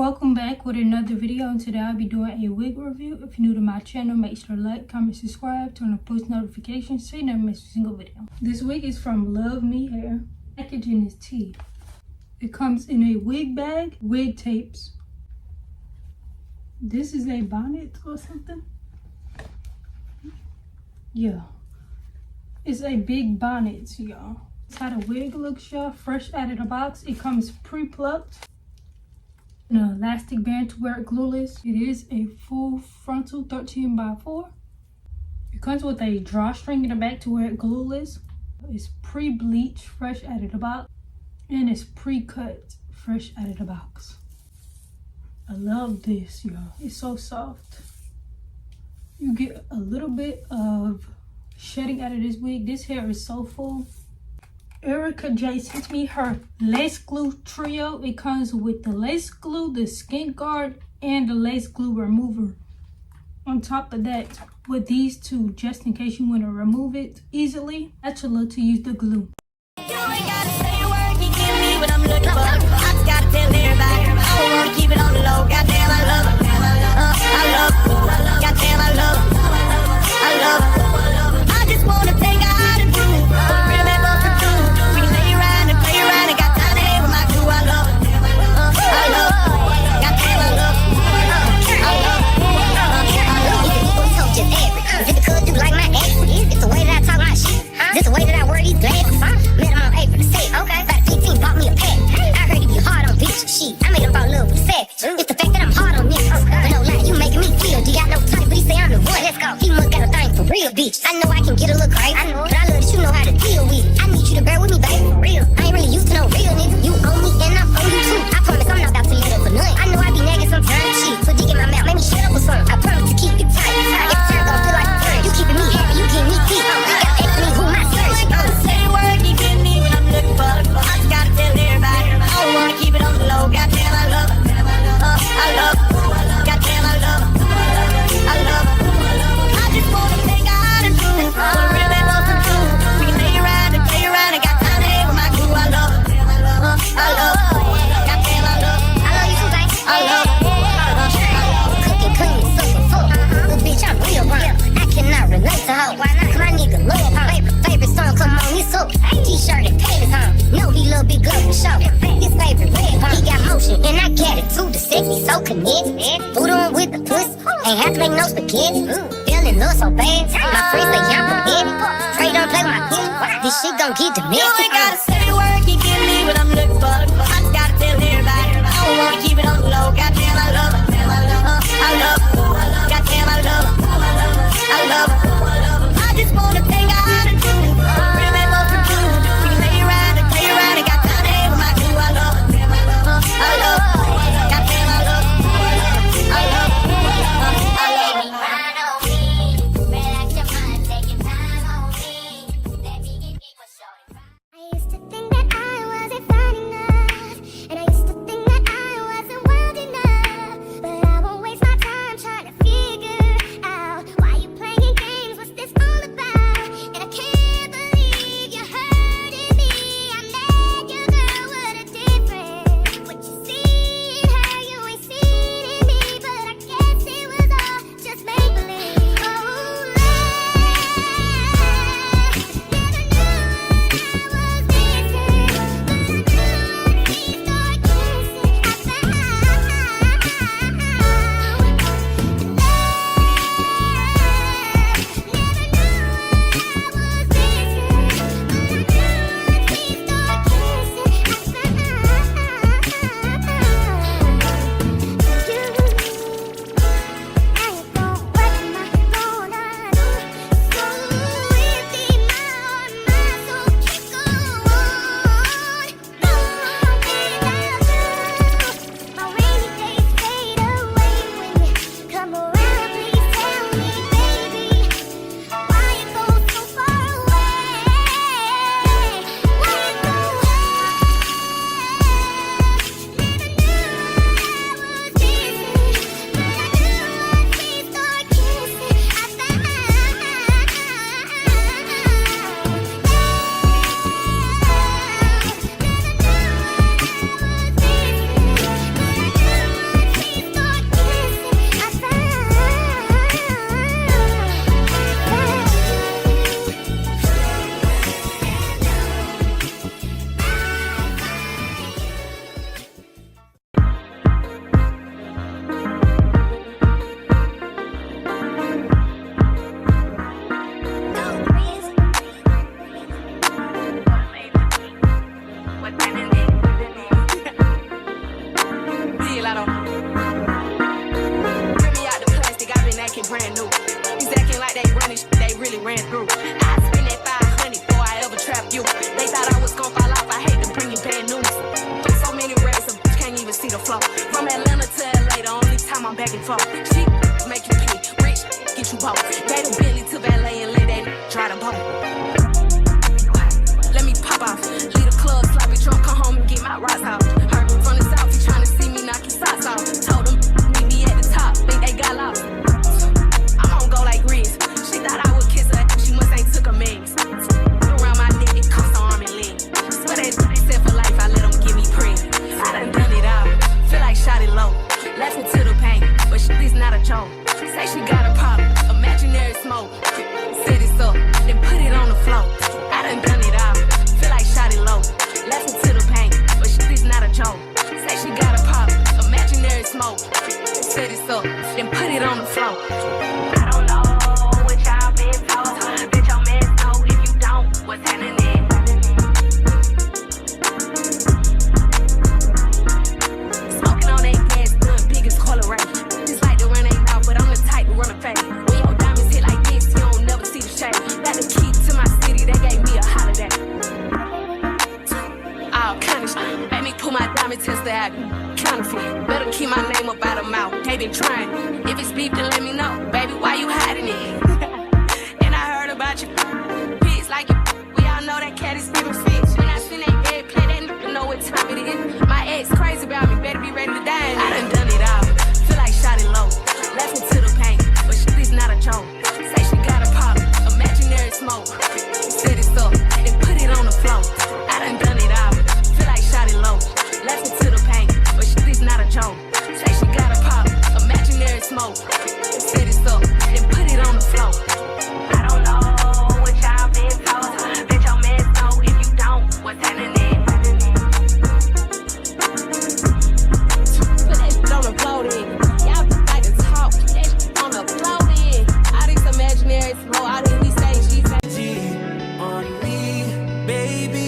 Welcome back with another video, and today I'll be doing a wig review. If you're new to my channel, make sure to like, comment, subscribe, turn on post notifications so you never miss a single video. This wig is from Love Me Hair. Packaging is tea. It comes in a wig bag, wig tapes. This is a bonnet or something. Yeah, it's a big bonnet, y'all. It's how the wig looks, y'all. Fresh out of the box. It comes pre-plucked. An elastic band to wear it glueless. It is a full frontal 13x4. It comes with a drawstring in the back to wear it glueless. It's pre-bleached, fresh out of the box. And it's pre-cut, fresh out of the box. I love this, y'all. It's so soft. You get a little bit of shedding out of this wig. This hair is so full. Erica J sent me her lace glue trio. It comes with the lace glue, the skin guard, and the lace glue remover. On top of that, with these two, just in case you want to remove it easily, that's your love to use the glue. You ain't gotta say a word, you give me what I'm looking for. I just gotta tell everybody, I don't wanna keep it on the low. Goddamn, I love it. I love it. Goddamn, I love it. I love it. I just wanna take her out and do it. Really love to do it. We can lay around and play around and got time to hang with my crew. I love it. I love it. Goddamn, I love it. I love it. It's so just average. Is it the could do like my ex? It's the way that I talk my shit. Is this the way that I wear these glasses? Met him on April the 6th. Okay. About 15 bought me a pack. I heard he be hard on bitch. Shit, I made him fall in love with the fact. It's the fact that I'm hard on niggas. But no lie, you making me feel. You got no type, but he say I'm the one. Let's go. He must got a thing for real, bitch. I know I can get a little crazy. I know, but I love that you know how to deal with it. I need you to bear with me, baby. For real. I ain't really used to no real nigga. You owe me and I'm owe you too. I promise I'm not about to let up for nothing. I know I be nagging sometimes. Shit, put dick in my mouth, make me shut up or something. I promise to keep it tight. Every time gon' feel like a bird. You keeping me happy, you getting me deep. You gotta ask me who my search. Say a word, you give me what I'm looking for. I just gotta tell everybody, I don't wanna keep it on the low. Goddamn, I love it. I love it. Goddamn, I love it. I love it. I just wanna take her out and do it. Really love to do it. We can lay around and play around and got time to hang with my crew. I love it. I love it. Goddamn, I love it. I love you too, baby. I love it. Cooking clean, sucking fuck. Little bitch, I'm real brown. I cannot relate to her. Why not? Cause my nigga love her. Favorite song, come on, it's up. T-shirt and panties on. No, he love big glove for show. His favorite red pump. He got motion and I got it too. The sexy so connected. Food on with the pussy. Ain't have to make no spaghetti. Fell in love so bad. My friends say I'm forgetting. Pray don't play with my kid. This shit gon' get You domestic. ain't gotta say a word, you give me what I'm looking for. I just gotta tell everybody, I don't wanna keep it on the low. Goddamn, I love it. I love it. Goddamn, I love it. I love it. I just wanna take her out and do it. Really love to do it. We can lay around and play around and got time to hang with my crew. I love it. I love it. Goddamn, I love it. I love it. I love it. I used to think that I wasn't fine enough, and I used to think that I wasn't wild enough. But I won't waste my time trying to figure out why you playing games my diamond tester happen. Counterfeit, better keep my name up out of mouth. They been trying. If it's beef, then let me know. Baby, why you hiding it? And I heard about you. Pigs like you. We all know that cat is giving fish. When I seen that bed play, that nigga know what time it is. My ex crazy about me, better be ready to die. I done it all. Feel like shot it low. Left me to the paint, but shit is not a joke. Say she got a problem, imaginary smoke. Set it up and put it on the floor. I done it all. Feel like shot it low. Left me to the paint, but shit is not a joke. Say she got a problem, imaginary smoke. Set it up and put it on the floor. I don't know what y'all been told. Bet your man know if you don't, what's happening? Put that shit on the floor then. Y'all like to talk. That shit on the floor then. All this imaginary smoke, all this we say, she say. On me, baby.